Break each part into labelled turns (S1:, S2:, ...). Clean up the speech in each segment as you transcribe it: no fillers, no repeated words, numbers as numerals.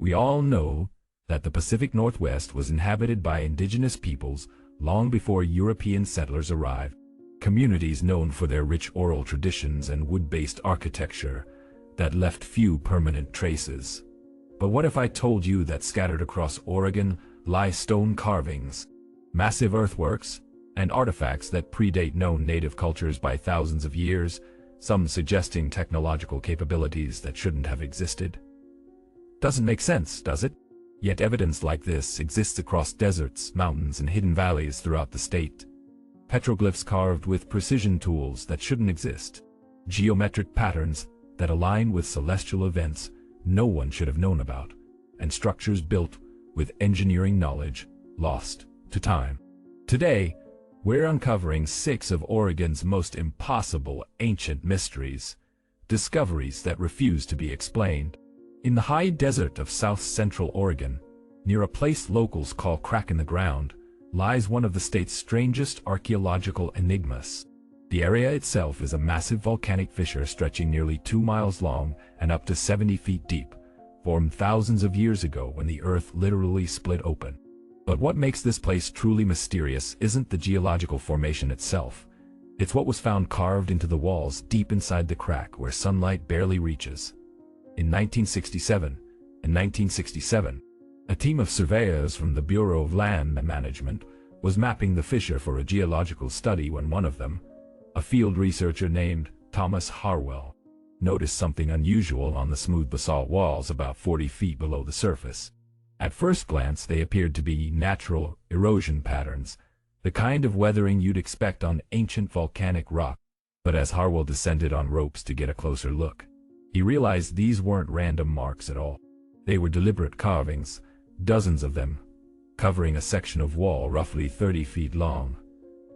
S1: We all know that the Pacific Northwest was inhabited by indigenous peoples long before European settlers arrived. Communities known for their rich oral traditions and wood-based architecture that left few permanent traces. But what if I told you that scattered across Oregon lie stone carvings, massive earthworks, and artifacts that predate known native cultures by thousands of years, some suggesting technological capabilities that shouldn't have existed? Doesn't make sense, does it? Yet evidence like this exists across deserts, mountains, and hidden valleys throughout the state. Petroglyphs carved with precision tools that shouldn't exist. Geometric patterns that align with celestial events no one should have known about. And structures built with engineering knowledge lost to time. Today, we're uncovering 6 of Oregon's most impossible ancient mysteries, discoveries that refuse to be explained. In the high desert of south-central Oregon, near a place locals call Crack in the Ground, lies one of the state's strangest archaeological enigmas. The area itself is a massive volcanic fissure stretching nearly 2 miles long and up to 70 feet deep, formed thousands of years ago when the earth literally split open. But what makes this place truly mysterious isn't the geological formation itself. It's what was found carved into the walls deep inside the crack where sunlight barely reaches. In 1967, a team of surveyors from the Bureau of Land Management was mapping the fissure for a geological study when one of them, a field researcher named Thomas Harwell, noticed something unusual on the smooth basalt walls about 40 feet below the surface. At first glance, they appeared to be natural erosion patterns, the kind of weathering you'd expect on ancient volcanic rock. But as Harwell descended on ropes to get a closer look, he realized these weren't random marks at all. They were deliberate carvings, dozens of them, covering a section of wall roughly 30 feet long.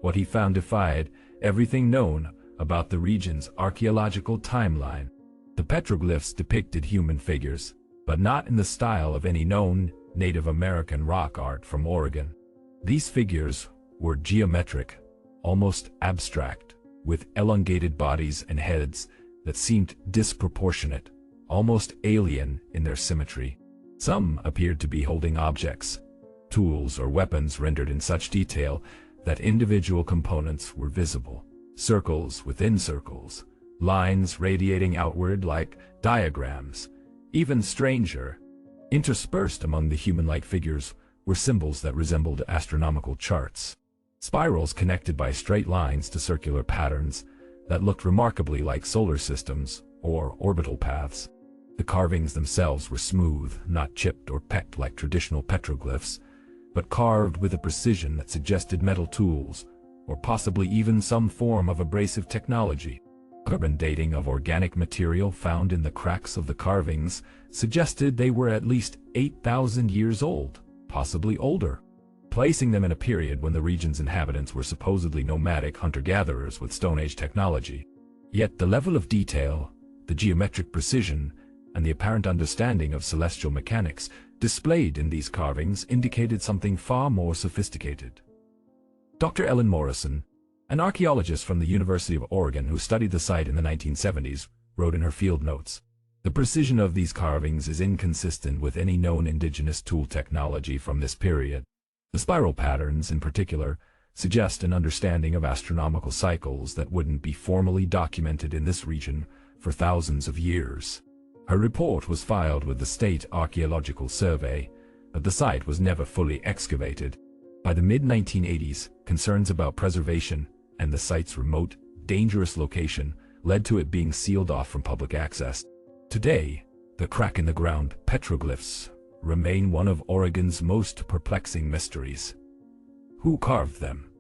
S1: What he found defied everything known about the region's archaeological timeline. The petroglyphs depicted human figures, but not in the style of any known Native American rock art from Oregon. These figures were geometric, almost abstract, with elongated bodies and heads that seemed disproportionate, almost alien in their symmetry. Some appeared to be holding objects, tools or weapons rendered in such detail that individual components were visible. Circles within circles, lines radiating outward like diagrams. Even stranger, interspersed among the human-like figures were symbols that resembled astronomical charts. Spirals connected by straight lines to circular patterns that looked remarkably like solar systems or orbital paths. The carvings themselves were smooth, not chipped or pecked like traditional petroglyphs, but carved with a precision that suggested metal tools, or possibly even some form of abrasive technology. Carbon dating of organic material found in the cracks of the carvings suggested they were at least 8,000 years old, possibly older, placing them in a period when the region's inhabitants were supposedly nomadic hunter-gatherers with Stone Age technology. Yet the level of detail, the geometric precision, and the apparent understanding of celestial mechanics displayed in these carvings indicated something far more sophisticated. Dr. Ellen Morrison, an archaeologist from the University of Oregon who studied the site in the 1970s, wrote in her field notes, "The precision of these carvings is inconsistent with any known indigenous tool technology from this period. The spiral patterns, in particular, suggest an understanding of astronomical cycles that wouldn't be formally documented in this region for thousands of years." Her report was filed with the State Archaeological Survey, but the site was never fully excavated. By the mid-1980s, concerns about preservation and the site's remote, dangerous location led to it being sealed off from public access. Today, the crack-in-the-ground petroglyphs remain one of Oregon's most perplexing mysteries. Who carved them?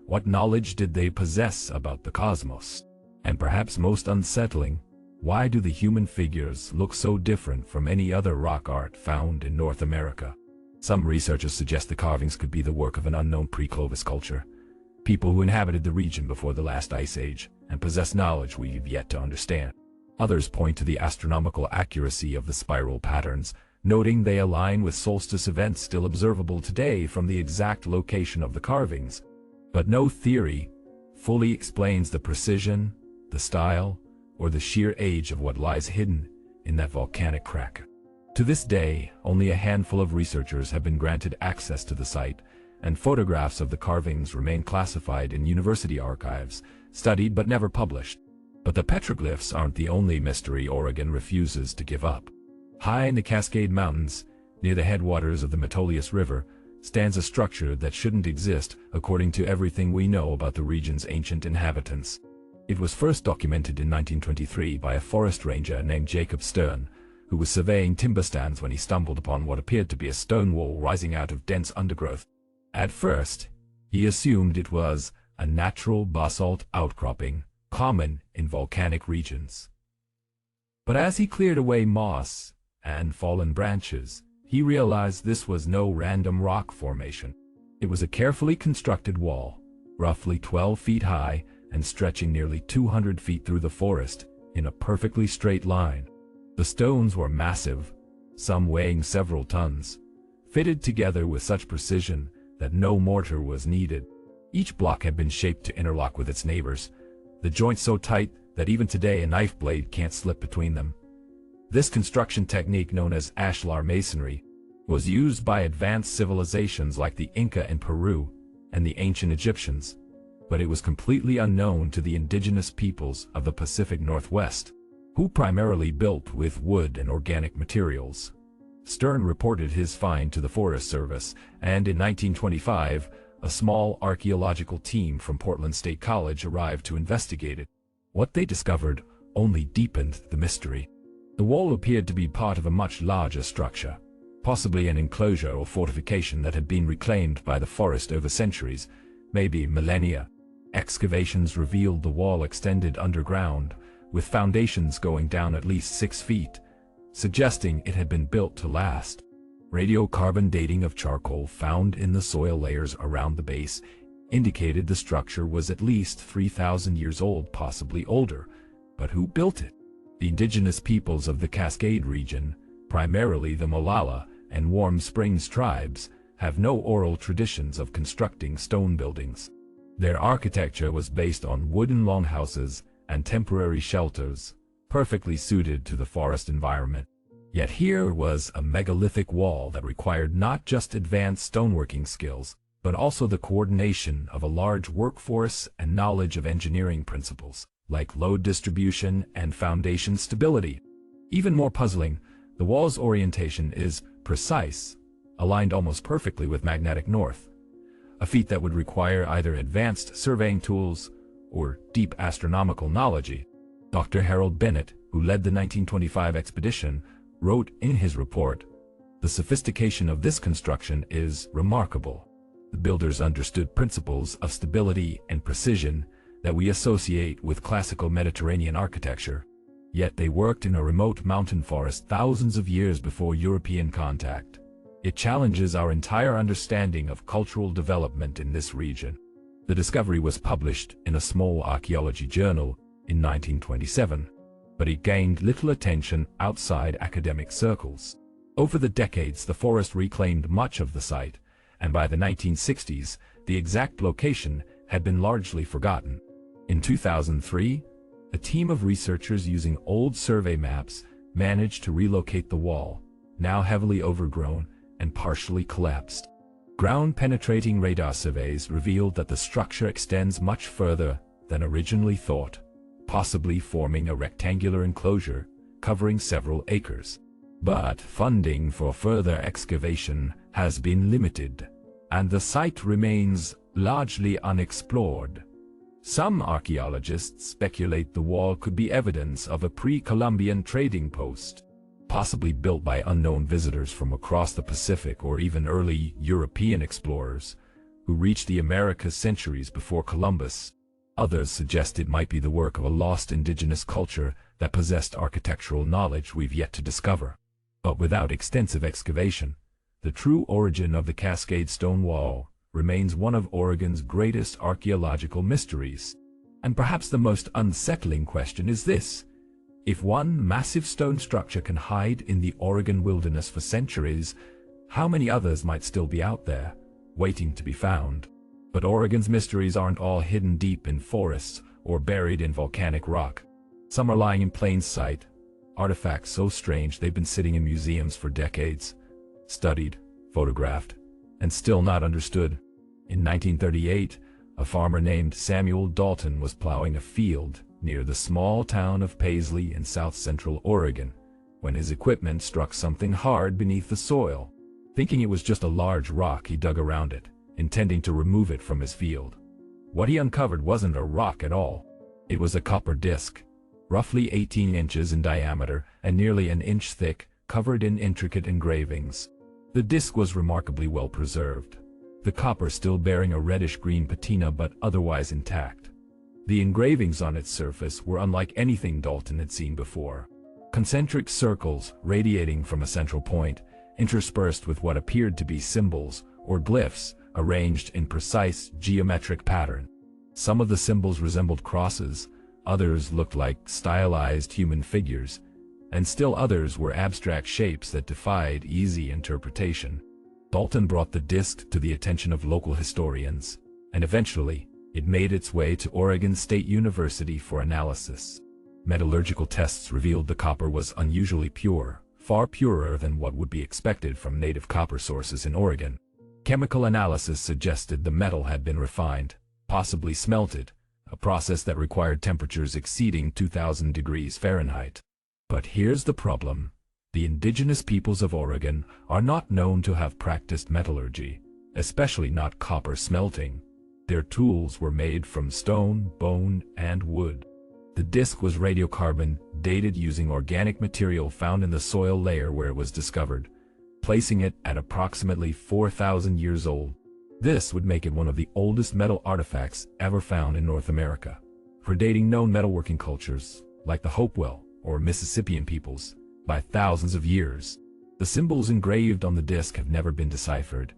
S1: What knowledge did they possess about the cosmos? And perhaps most unsettling, why do the human figures look so different from any other rock art found in North America? Some researchers suggest the carvings could be the work of an unknown pre-Clovis culture, people who inhabited the region before the last ice age and possess knowledge we've yet to understand. Others point to the astronomical accuracy of the spiral patterns, noting they align with solstice events still observable today from the exact location of the carvings. But no theory fully explains the precision, the style, or the sheer age of what lies hidden in that volcanic crack. To this day, only a handful of researchers have been granted access to the site, and photographs of the carvings remain classified in university archives, studied but never published. But the petroglyphs aren't the only mystery Oregon refuses to give up. High in the Cascade Mountains, near the headwaters of the Metolius River, stands a structure that shouldn't exist according to everything we know about the region's ancient inhabitants. It was first documented in 1923 by a forest ranger named Jacob Stern, who was surveying timber stands when he stumbled upon what appeared to be a stone wall rising out of dense undergrowth. At first, he assumed it was a natural basalt outcropping, common in volcanic regions. But as he cleared away moss and fallen branches, he realized this was no random rock formation. It was a carefully constructed wall, roughly 12 feet high and stretching nearly 200 feet through the forest in a perfectly straight line. The stones were massive, some weighing several tons, fitted together with such precision that no mortar was needed. Each block had been shaped to interlock with its neighbors, the joints so tight that even today a knife blade can't slip between them. This construction technique, known as ashlar masonry, was used by advanced civilizations like the Inca in Peru and the ancient Egyptians, but it was completely unknown to the indigenous peoples of the Pacific Northwest, who primarily built with wood and organic materials. Stern reported his find to the Forest Service, and in 1925, a small archaeological team from Portland State College arrived to investigate it. What they discovered only deepened the mystery. The wall appeared to be part of a much larger structure, possibly an enclosure or fortification that had been reclaimed by the forest over centuries, maybe millennia. Excavations revealed the wall extended underground, with foundations going down at least 6 feet, suggesting it had been built to last. Radiocarbon dating of charcoal found in the soil layers around the base indicated the structure was at least 3,000 years old, possibly older. But who built it? The indigenous peoples of the Cascade region, primarily the Molalla and Warm Springs tribes, have no oral traditions of constructing stone buildings. Their architecture was based on wooden longhouses and temporary shelters, perfectly suited to the forest environment. Yet here was a megalithic wall that required not just advanced stoneworking skills, but also the coordination of a large workforce and knowledge of engineering principles, like load distribution and foundation stability. Even more puzzling, the wall's orientation is precise, aligned almost perfectly with magnetic north, a feat that would require either advanced surveying tools or deep astronomical knowledge. Dr. Harold Bennett, who led the 1925 expedition, wrote in his report, "The sophistication of this construction is remarkable. The builders understood principles of stability and precision that we associate with classical Mediterranean architecture, yet they worked in a remote mountain forest thousands of years before European contact. It challenges our entire understanding of cultural development in this region." The discovery was published in a small archaeology journal in 1927, but it gained little attention outside academic circles. Over the decades, the forest reclaimed much of the site, and by the 1960s, the exact location had been largely forgotten. In 2003, a team of researchers using old survey maps managed to relocate the wall, now heavily overgrown and partially collapsed. Ground-penetrating radar surveys revealed that the structure extends much further than originally thought, possibly forming a rectangular enclosure covering several acres. But funding for further excavation has been limited, and the site remains largely unexplored. Some archaeologists speculate the wall could be evidence of a pre-Columbian trading post, possibly built by unknown visitors from across the Pacific or even early European explorers who reached the Americas centuries before Columbus. Others suggest it might be the work of a lost indigenous culture that possessed architectural knowledge we've yet to discover. But without extensive excavation, the true origin of the Cascade Stone Wall remains one of Oregon's greatest archaeological mysteries. And perhaps the most unsettling question is this: if one massive stone structure can hide in the Oregon wilderness for centuries, how many others might still be out there, waiting to be found? But Oregon's mysteries aren't all hidden deep in forests or buried in volcanic rock. Some are lying in plain sight, artifacts so strange they've been sitting in museums for decades, studied, photographed, and still not understood. In 1938, a farmer named Samuel Dalton was plowing a field near the small town of Paisley in south-central Oregon when his equipment struck something hard beneath the soil. Thinking it was just a large rock, he dug around it, intending to remove it from his field. What he uncovered wasn't a rock at all. It was a copper disc, roughly 18 inches in diameter and nearly an inch thick, covered in intricate engravings. The disc was remarkably well preserved, the copper still bearing a reddish-green patina but otherwise intact. The engravings on its surface were unlike anything Dalton had seen before. Concentric circles radiating from a central point, interspersed with what appeared to be symbols or glyphs arranged in precise geometric pattern. Some of the symbols resembled crosses, others looked like stylized human figures, and still others were abstract shapes that defied easy interpretation. Dalton brought the disc to the attention of local historians, and eventually, it made its way to Oregon State University for analysis. Metallurgical tests revealed the copper was unusually pure, far purer than what would be expected from native copper sources in Oregon. Chemical analysis suggested the metal had been refined, possibly smelted, a process that required temperatures exceeding 2,000 degrees Fahrenheit. But here's the problem. The indigenous peoples of Oregon are not known to have practiced metallurgy, especially not copper smelting. Their tools were made from stone, bone, and wood. The disc was radiocarbon dated using organic material found in the soil layer where it was discovered, placing it at approximately 4,000 years old. This would make it one of the oldest metal artifacts ever found in North America, predating known metalworking cultures like the Hopewell or Mississippian peoples by thousands of years. The symbols engraved on the disc have never been deciphered.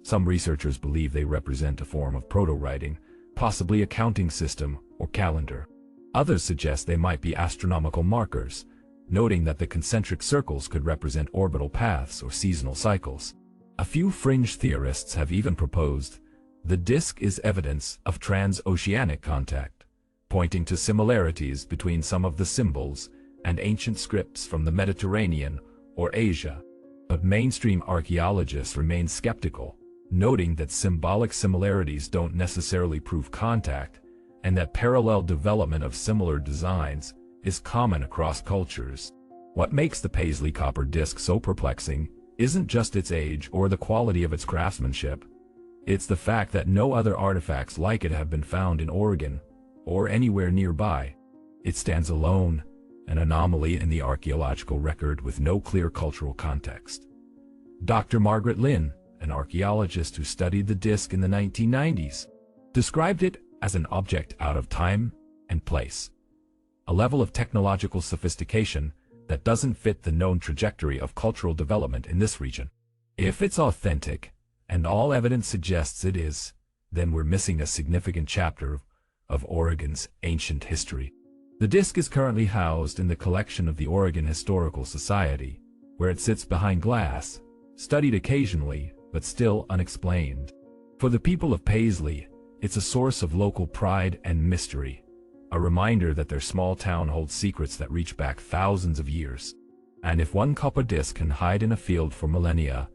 S1: Some researchers believe they represent a form of proto-writing, possibly a counting system or calendar. Others suggest they might be astronomical markers, noting that the concentric circles could represent orbital paths or seasonal cycles. A few fringe theorists have even proposed the disk is evidence of transoceanic contact, pointing to similarities between some of the symbols and ancient scripts from the Mediterranean or Asia. But mainstream archaeologists remain skeptical, noting that symbolic similarities don't necessarily prove contact, and that parallel development of similar designs is common across cultures. What makes the Paisley copper disc so perplexing isn't just its age or the quality of its craftsmanship. It's the fact that no other artifacts like it have been found in Oregon or anywhere nearby. It stands alone, an anomaly in the archaeological record with no clear cultural context. Dr. Margaret Lynn, an archaeologist who studied the disc in the 1990s, described it as an object out of time and place, a level of technological sophistication that doesn't fit the known trajectory of cultural development in this region. If it's authentic, and all evidence suggests it is, then we're missing a significant chapter of Oregon's ancient history. The disc is currently housed in the collection of the Oregon Historical Society, where it sits behind glass, studied occasionally, but still unexplained. For the people of Paisley, it's a source of local pride and mystery, a reminder that their small town holds secrets that reach back thousands of years. And if one copper disc can hide in a field for millennia,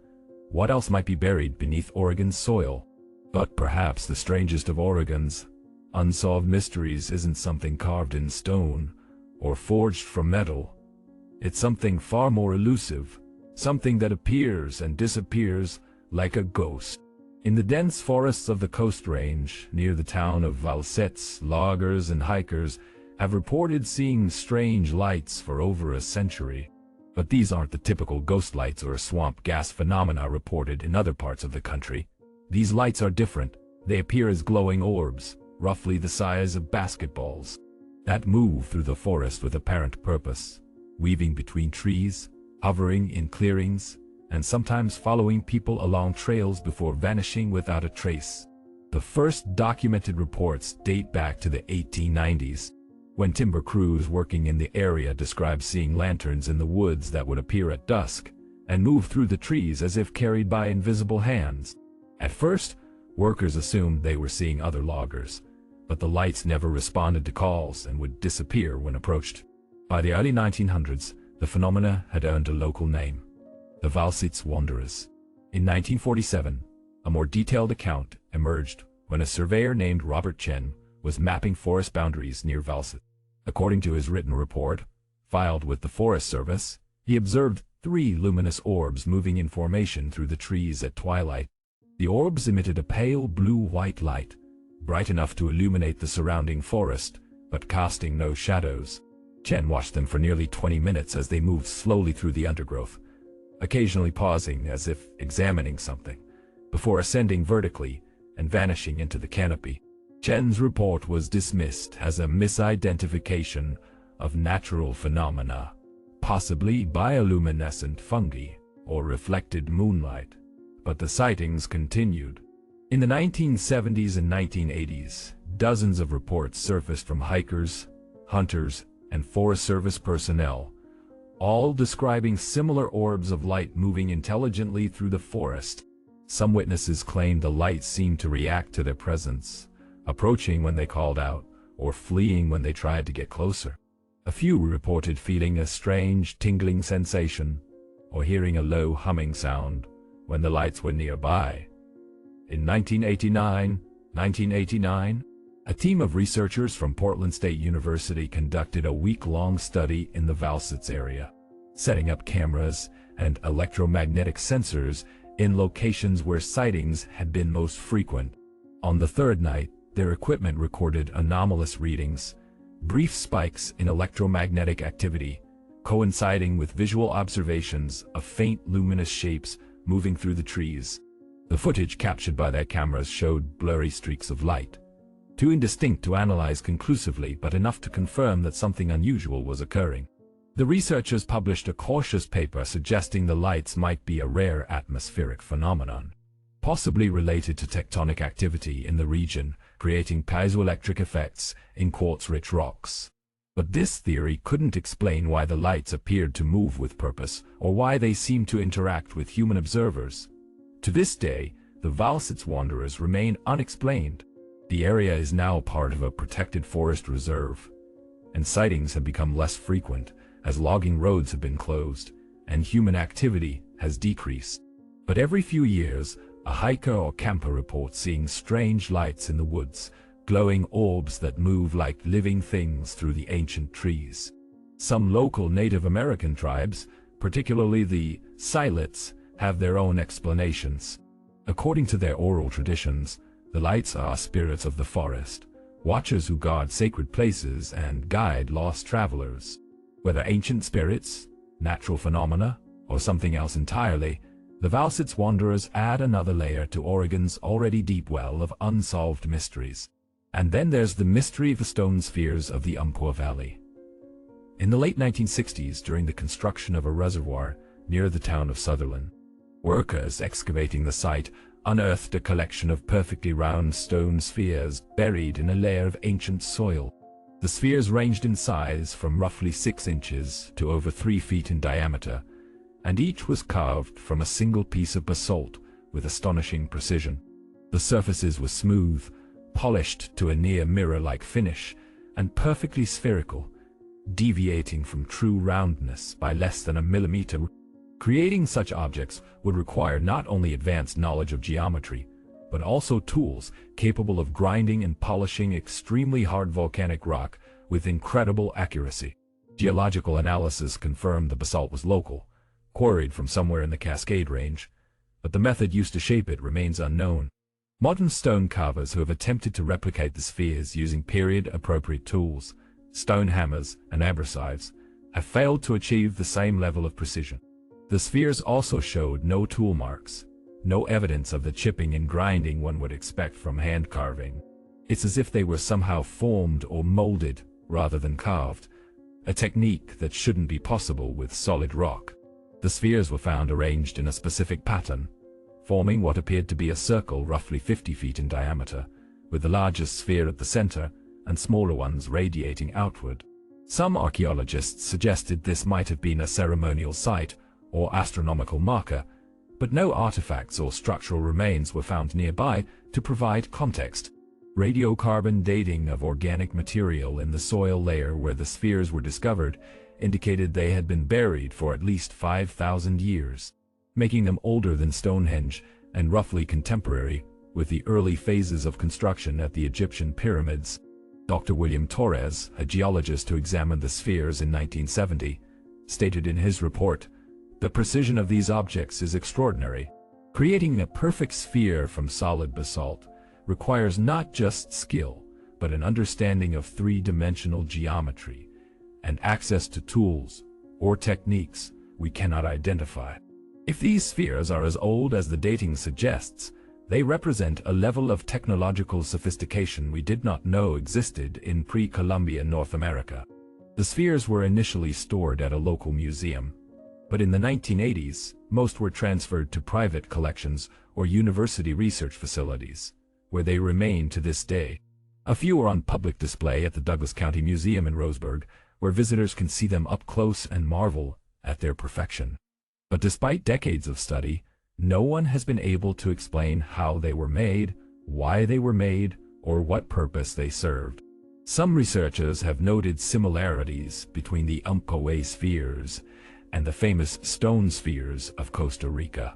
S1: what else might be buried beneath Oregon's soil? But perhaps the strangest of Oregon's unsolved mysteries isn't something carved in stone or forged from metal. It's something far more elusive, something that appears and disappears like a ghost. In the dense forests of the Coast Range, near the town of Valsets, loggers and hikers have reported seeing strange lights for over a century. But these aren't the typical ghost lights or swamp gas phenomena reported in other parts of the country. These lights are different. They appear as glowing orbs, roughly the size of basketballs, that move through the forest with apparent purpose, weaving between trees, hovering in clearings, and sometimes following people along trails before vanishing without a trace. The first documented reports date back to the 1890s, when timber crews working in the area described seeing lanterns in the woods that would appear at dusk and move through the trees as if carried by invisible hands. At first, workers assumed they were seeing other loggers, but the lights never responded to calls and would disappear when approached. By the early 1900s, the phenomena had earned a local name, the Valsets wanderers. In 1947, a more detailed account emerged when a surveyor named Robert Chen was mapping forest boundaries near Valsets. According to his written report, filed with the Forest Service, he observed 3 luminous orbs moving in formation through the trees at twilight. The orbs emitted a pale blue-white light, bright enough to illuminate the surrounding forest, but casting no shadows. Chen watched them for nearly 20 minutes as they moved slowly through the undergrowth, occasionally pausing as if examining something, before ascending vertically and vanishing into the canopy. Chen's report was dismissed as a misidentification of natural phenomena, possibly bioluminescent fungi or reflected moonlight. But the sightings continued. In the 1970s and 1980s, dozens of reports surfaced from hikers, hunters, and Forest Service personnel, all describing similar orbs of light moving intelligently through the forest. Some witnesses claimed the lights seemed to react to their presence, approaching when they called out, or fleeing when they tried to get closer. A few reported feeling a strange tingling sensation, or hearing a low humming sound when the lights were nearby. In 1989, a team of researchers from Portland State University conducted a week-long study in the Valsets area, setting up cameras and electromagnetic sensors in locations where sightings had been most frequent. On the third night, their equipment recorded anomalous readings, brief spikes in electromagnetic activity, coinciding with visual observations of faint luminous shapes moving through the trees. The footage captured by their cameras showed blurry streaks of light, too indistinct to analyze conclusively but enough to confirm that something unusual was occurring. The researchers published a cautious paper suggesting the lights might be a rare atmospheric phenomenon, possibly related to tectonic activity in the region, creating piezoelectric effects in quartz-rich rocks. But this theory couldn't explain why the lights appeared to move with purpose or why they seemed to interact with human observers. To this day, the Valsets wanderers remain unexplained. The area is now part of a protected forest reserve, and sightings have become less frequent as logging roads have been closed and human activity has decreased. But every few years, a hiker or camper reports seeing strange lights in the woods, glowing orbs that move like living things through the ancient trees. Some local Native American tribes, particularly the Valsets, have their own explanations. According to their oral traditions, the lights are spirits of the forest, watchers who guard sacred places and guide lost travelers. Whether ancient spirits, natural phenomena, or something else entirely, the Valsets wanderers add another layer to Oregon's already deep well of unsolved mysteries. And then there's the mystery of the stone spheres of the Umpqua Valley. In the late 1960s, during the construction of a reservoir near the town of Sutherland, workers excavating the site unearthed a collection of perfectly round stone spheres buried in a layer of ancient soil. The spheres ranged in size from roughly 6 inches to over 3 feet in diameter, and each was carved from a single piece of basalt with astonishing precision. The surfaces were smooth, polished to a near mirror-like finish, and perfectly spherical, deviating from true roundness by less than a millimeter. Creating such objects would require not only advanced knowledge of geometry, but also tools capable of grinding and polishing extremely hard volcanic rock with incredible accuracy. Geological analysis confirmed the basalt was local, quarried from somewhere in the Cascade range, but the method used to shape it remains unknown. Modern stone carvers who have attempted to replicate the spheres using period-appropriate tools, stone hammers and abrasives, have failed to achieve the same level of precision. The spheres also showed no tool marks, no evidence of the chipping and grinding one would expect from hand carving. It's as if they were somehow formed or molded rather than carved, a technique that shouldn't be possible with solid rock. The spheres were found arranged in a specific pattern, forming what appeared to be a circle roughly 50 feet in diameter, with the largest sphere at the center and smaller ones radiating outward. Some archaeologists suggested this might have been a ceremonial site or astronomical marker, but no artifacts or structural remains were found nearby to provide context. Radiocarbon dating of organic material in the soil layer where the spheres were discovered indicated they had been buried for at least 5,000 years, making them older than Stonehenge and roughly contemporary with the early phases of construction at the Egyptian pyramids. Dr. William Torres, a geologist who examined the spheres in 1970, stated in his report, "The precision of these objects is extraordinary. Creating a perfect sphere from solid basalt requires not just skill, but an understanding of three-dimensional geometry and access to tools or techniques we cannot identify. If these spheres are as old as the dating suggests, they represent a level of technological sophistication we did not know existed in pre-Columbian North America." The spheres were initially stored at a local museum, but in the 1980s, most were transferred to private collections or university research facilities, where they remain to this day. A few are on public display at the Douglas County Museum in Roseburg, where visitors can see them up close and marvel at their perfection. But despite decades of study, no one has been able to explain how they were made, why they were made, or what purpose they served. Some researchers have noted similarities between the Umpqua Valley spheres and the famous stone spheres of Costa Rica,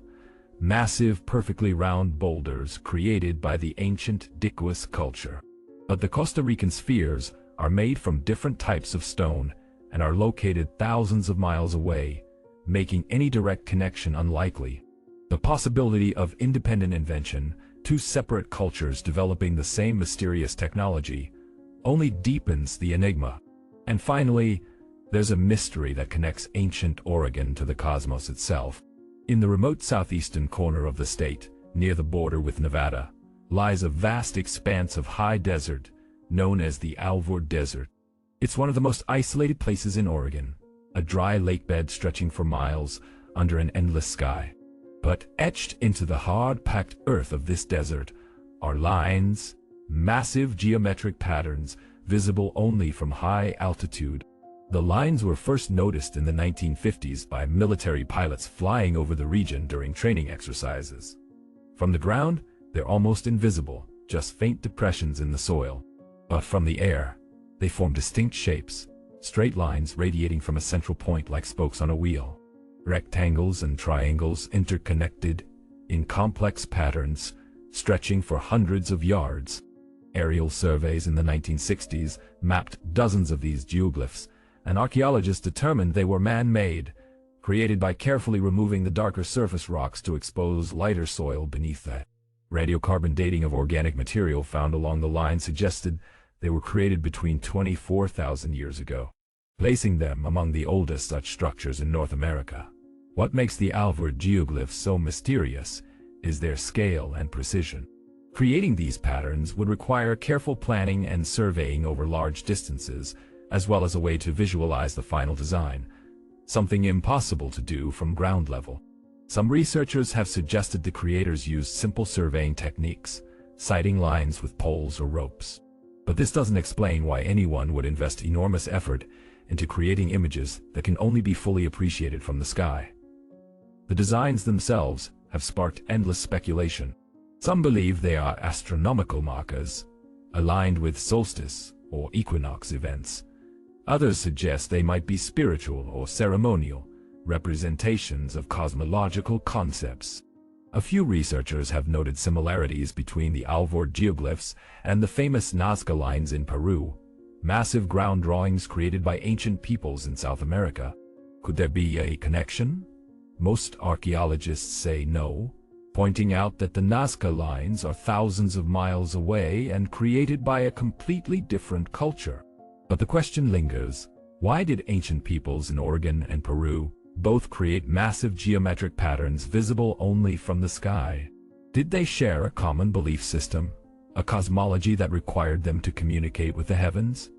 S1: massive, perfectly round boulders created by the ancient Dicuas culture. But the Costa Rican spheres are made from different types of stone and are located thousands of miles away, making any direct connection unlikely. The possibility of independent invention, two separate cultures developing the same mysterious technology, only deepens the enigma. And finally, there's a mystery that connects ancient Oregon to the cosmos itself. In the remote southeastern corner of the state, near the border with Nevada, lies a vast expanse of high desert known as the Alvord Desert. It's one of the most isolated places in Oregon, a dry lake bed stretching for miles under an endless sky. But etched into the hard-packed earth of this desert are lines, massive geometric patterns visible only from high altitude. The lines were first noticed in the 1950s by military pilots flying over the region during training exercises. From the ground, they're almost invisible, just faint depressions in the soil. But from the air, they form distinct shapes, straight lines radiating from a central point like spokes on a wheel. Rectangles and triangles interconnected in complex patterns, stretching for hundreds of yards. Aerial surveys in the 1960s mapped dozens of these geoglyphs, and archaeologists determined they were man-made, created by carefully removing the darker surface rocks to expose lighter soil beneath that. Radiocarbon dating of organic material found along the line suggested they were created between 24,000 years ago, placing them among the oldest such structures in North America. What makes the Alvord geoglyphs so mysterious is their scale and precision. Creating these patterns would require careful planning and surveying over large distances, as well as a way to visualize the final design, something impossible to do from ground level. Some researchers have suggested the creators used simple surveying techniques, sighting lines with poles or ropes. But this doesn't explain why anyone would invest enormous effort into creating images that can only be fully appreciated from the sky. The designs themselves have sparked endless speculation. Some believe they are astronomical markers, aligned with solstice or equinox events. Others suggest they might be spiritual or ceremonial representations of cosmological concepts. A few researchers have noted similarities between the Alvord geoglyphs and the famous Nazca lines in Peru, massive ground drawings created by ancient peoples in South America. Could there be a connection? Most archaeologists say no, pointing out that the Nazca lines are thousands of miles away and created by a completely different culture. But the question lingers, why did ancient peoples in Oregon and Peru both create massive geometric patterns visible only from the sky? Did they share a common belief system, a cosmology that required them to communicate with the heavens?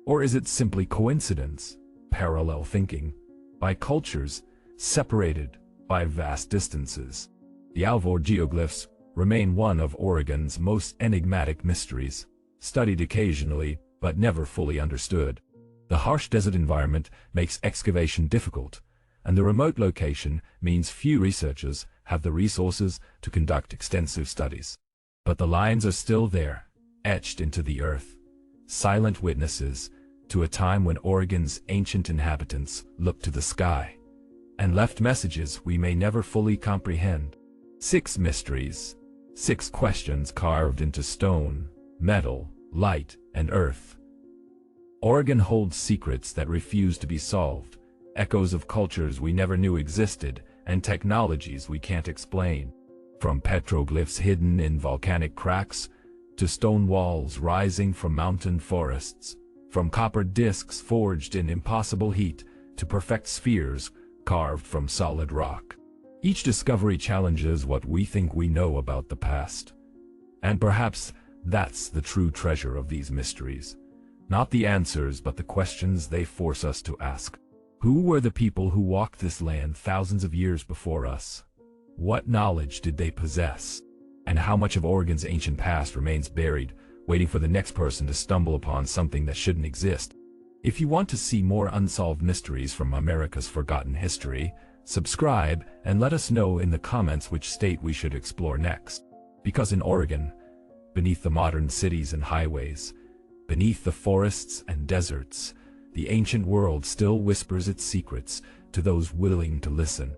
S1: Or is it simply coincidence, parallel thinking, by cultures separated by vast distances? The Alvord geoglyphs remain one of Oregon's most enigmatic mysteries, studied occasionally but never fully understood. The harsh desert environment makes excavation difficult, and the remote location means few researchers have the resources to conduct extensive studies. But the lines are still there, etched into the earth, silent witnesses to a time when Oregon's ancient inhabitants looked to the sky and left messages we may never fully comprehend. 6 mysteries, 6 questions carved into stone, metal, light, and earth. Oregon holds secrets that refuse to be solved, echoes of cultures we never knew existed, and technologies we can't explain. From petroglyphs hidden in volcanic cracks, to stone walls rising from mountain forests, from copper discs forged in impossible heat, to perfect spheres carved from solid rock. Each discovery challenges what we think we know about the past. And perhaps that's the true treasure of these mysteries. Not the answers, but the questions they force us to ask. Who were the people who walked this land thousands of years before us? What knowledge did they possess? And how much of Oregon's ancient past remains buried, waiting for the next person to stumble upon something that shouldn't exist? If you want to see more unsolved mysteries from America's forgotten history, subscribe and let us know in the comments which state we should explore next. Because in Oregon, beneath the modern cities and highways, beneath the forests and deserts, the ancient world still whispers its secrets to those willing to listen.